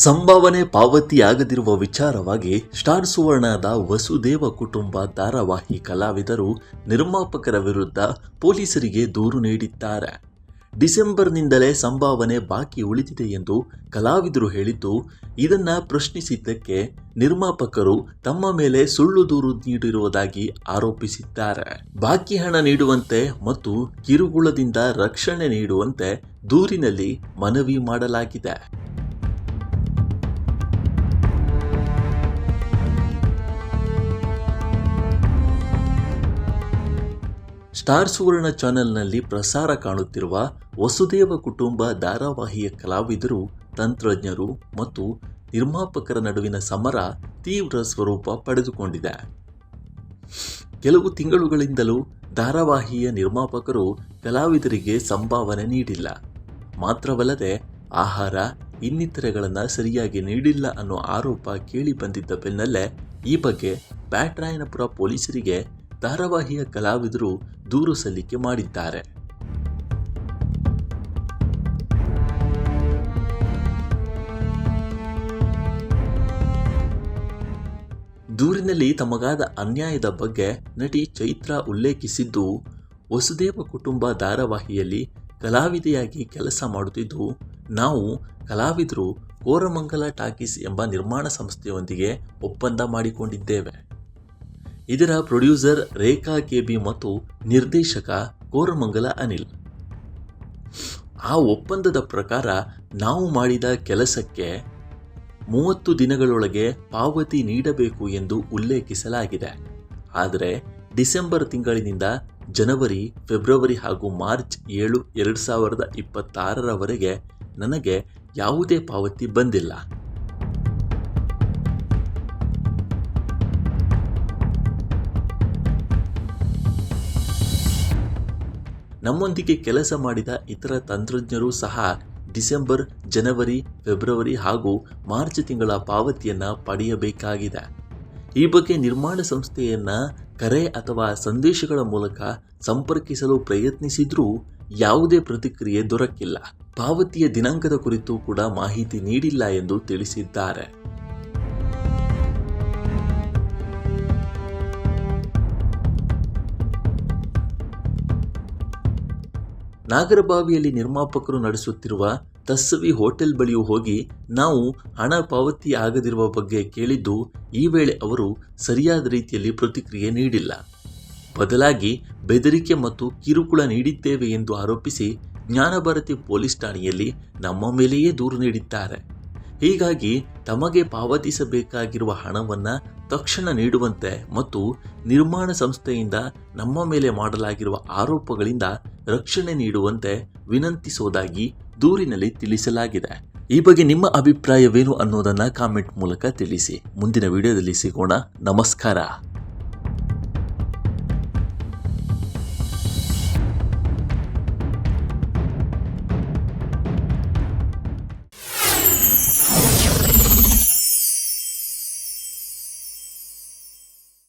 ಸಂಭಾವನೆ ಪಾವತಿಯಾಗದಿರುವ ವಿಚಾರವಾಗಿ ಸ್ಟಾರ್ ಸುವರ್ಣದ ವಸುದೇವ ಕುಟುಂಬ ಧಾರಾವಾಹಿ ಕಲಾವಿದರು ನಿರ್ಮಾಪಕರ ವಿರುದ್ಧ ಪೊಲೀಸರಿಗೆ ದೂರು ನೀಡಿದ್ದಾರೆ. ಡಿಸೆಂಬರ್ನಿಂದಲೇ ಸಂಭಾವನೆ ಬಾಕಿ ಉಳಿದಿದೆ ಎಂದು ಕಲಾವಿದರು ಹೇಳಿದ್ದು, ಇದನ್ನ ಪ್ರಶ್ನಿಸಿದ್ದಕ್ಕೆ ನಿರ್ಮಾಪಕರು ತಮ್ಮ ಮೇಲೆ ಸುಳ್ಳು ದೂರು ನೀಡಿರುವುದಾಗಿ ಆರೋಪಿಸಿದ್ದಾರೆ. ಬಾಕಿ ಹಣ ನೀಡುವಂತೆ ಮತ್ತು ಕಿರುಕುಳದಿಂದ ರಕ್ಷಣೆ ನೀಡುವಂತೆ ದೂರಿನಲ್ಲಿ ಮನವಿ ಮಾಡಲಾಗಿದೆ. ಸ್ಟಾರ್ ಸುವರ್ಣ ಚಾನೆಲ್ನಲ್ಲಿ ಪ್ರಸಾರ ಕಾಣುತ್ತಿರುವ ವಸುದೇವ ಕುಟುಂಬ ಧಾರಾವಾಹಿಯ ಕಲಾವಿದರು, ತಂತ್ರಜ್ಞರು ಮತ್ತು ನಿರ್ಮಾಪಕರ ನಡುವಿನ ಸಮರ ತೀವ್ರ ಸ್ವರೂಪ ಪಡೆದುಕೊಂಡಿದೆ. ಕೆಲವು ತಿಂಗಳುಗಳಿಂದಲೂ ಧಾರಾವಾಹಿಯ ನಿರ್ಮಾಪಕರು ಕಲಾವಿದರಿಗೆ ಸಂಭಾವನೆ ನೀಡಿಲ್ಲ. ಮಾತ್ರವಲ್ಲದೆ ಆಹಾರ ಇನ್ನಿತರೆಗಳನ್ನು ಸರಿಯಾಗಿ ನೀಡಿಲ್ಲ ಅನ್ನೋ ಆರೋಪ ಕೇಳಿ ಬಂದಿದ್ದ ಬೆನ್ನಲ್ಲೇ ಈ ಬಗ್ಗೆ ಬ್ಯಾಟರಾಯನಪುರ ಪೊಲೀಸರಿಗೆ ಧಾರಾವಾಹಿಯ ಕಲಾವಿದರು ದೂರು ಸಲ್ಲಿಕೆ ಮಾಡಿದ್ದಾರೆ. ದೂರಿನಲ್ಲಿ ತಮಗಾದ ಅನ್ಯಾಯದ ಬಗ್ಗೆ ನಟಿ ಚೈತ್ರಾ ಉಲ್ಲೇಖಿಸಿದ್ದು, ವಸುದೇವ ಕುಟುಂಬ ಧಾರಾವಾಹಿಯಲ್ಲಿ ಕಲಾವಿದೆಯಾಗಿ ಕೆಲಸ ಮಾಡುತ್ತಿದ್ದು, ನಾವು ಕಲಾವಿದರು ಕೋರಮಂಗಲ ಟಾಕೀಸ್ ಎಂಬ ನಿರ್ಮಾಣ ಸಂಸ್ಥೆಯೊಂದಿಗೆ ಒಪ್ಪಂದ ಮಾಡಿಕೊಂಡಿದ್ದೇವೆ. ಇದರ ಪ್ರೊಡ್ಯೂಸರ್ ರೇಖಾ ಕೆಬಿ ಮತ್ತು ನಿರ್ದೇಶಕ ಕೋರಮಂಗಲ ಅನಿಲ್. ಆ ಒಪ್ಪಂದದ ಪ್ರಕಾರ ನಾವು ಮಾಡಿದ ಕೆಲಸಕ್ಕೆ 30 ದಿನಗಳೊಳಗೆ ಪಾವತಿ ನೀಡಬೇಕು ಎಂದು ಉಲ್ಲೇಖಿಸಲಾಗಿದೆ. ಆದರೆ ಡಿಸೆಂಬರ್ ತಿಂಗಳಿನಿಂದ ಜನವರಿ, ಫೆಬ್ರವರಿ ಹಾಗೂ ಮಾರ್ಚ್ 7, 2026ರವರೆಗೆ ನನಗೆ ಯಾವುದೇ ಪಾವತಿ ಬಂದಿಲ್ಲ. ನಮ್ಮೊಂದಿಗೆ ಕೆಲಸ ಮಾಡಿದ ಇತರ ತಂತ್ರಜ್ಞರು ಸಹ ಡಿಸೆಂಬರ್, ಜನವರಿ, ಫೆಬ್ರವರಿ ಹಾಗೂ ಮಾರ್ಚ್ ತಿಂಗಳ ಪಾವತಿಯನ್ನು ಪಡೆಯಬೇಕಾಗಿದೆ. ಈ ಬಗ್ಗೆ ನಿರ್ಮಾಣ ಸಂಸ್ಥೆಯನ್ನ ಕರೆ ಅಥವಾ ಸಂದೇಶಗಳ ಮೂಲಕ ಸಂಪರ್ಕಿಸಲು ಪ್ರಯತ್ನಿಸಿದ್ರೂ ಯಾವುದೇ ಪ್ರತಿಕ್ರಿಯೆ ದೊರಕಿಲ್ಲ. ಪಾವತಿಯ ದಿನಾಂಕದ ಕುರಿತು ಕೂಡ ಮಾಹಿತಿ ನೀಡಿಲ್ಲ ಎಂದು ತಿಳಿಸಿದ್ದಾರೆ. ನಾಗರಬಾವಿಯಲ್ಲಿ ನಿರ್ಮಾಪಕರು ನಡೆಸುತ್ತಿರುವ ತಸ್ಸವಿ ಹೋಟೆಲ್ ಬಳಿಯೂ ಹೋಗಿ ನಾವು ಹಣ ಪಾವತಿ ಆಗದಿರುವ ಬಗ್ಗೆ ಕೇಳಿದ್ದು, ಈ ವೇಳೆ ಅವರು ಸರಿಯಾದ ರೀತಿಯಲ್ಲಿ ಪ್ರತಿಕ್ರಿಯೆ ನೀಡಿಲ್ಲ. ಬದಲಾಗಿ ಬೆದರಿಕೆ ಮತ್ತು ಕಿರುಕುಳ ನೀಡಿದ್ದೇವೆ ಎಂದು ಆರೋಪಿಸಿ ಜ್ಞಾನಭಾರತಿ ಪೊಲೀಸ್ ಠಾಣೆಯಲ್ಲಿ ನಮ್ಮ ಮೇಲೆಯೇ ದೂರು ನೀಡಿದ್ದಾರೆ. ಹೀಗಾಗಿ ತಮಗೆ ಪಾವತಿಸಬೇಕಾಗಿರುವ ಹಣವನ್ನು ತಕ್ಷಣ ನೀಡುವಂತೆ ಮತ್ತು ನಿರ್ಮಾಣ ಸಂಸ್ಥೆಯಿಂದ ನಮ್ಮ ಮೇಲೆ ಮಾಡಲಾಗಿರುವ ಆರೋಪಗಳಿಂದ ರಕ್ಷಣೆ ನೀಡುವಂತೆ ವಿನಂತಿಸುವುದಾಗಿ ದೂರಿನಲ್ಲಿ ತಿಳಿಸಲಾಗಿದೆ. ಈ ಬಗ್ಗೆ ನಿಮ್ಮ ಅಭಿಪ್ರಾಯವೇನು ಅನ್ನೋದನ್ನು ಕಾಮೆಂಟ್ ಮೂಲಕ ತಿಳಿಸಿ. ಮುಂದಿನ ವಿಡಿಯೋದಲ್ಲಿ ಸಿಗೋಣ. ನಮಸ್ಕಾರ.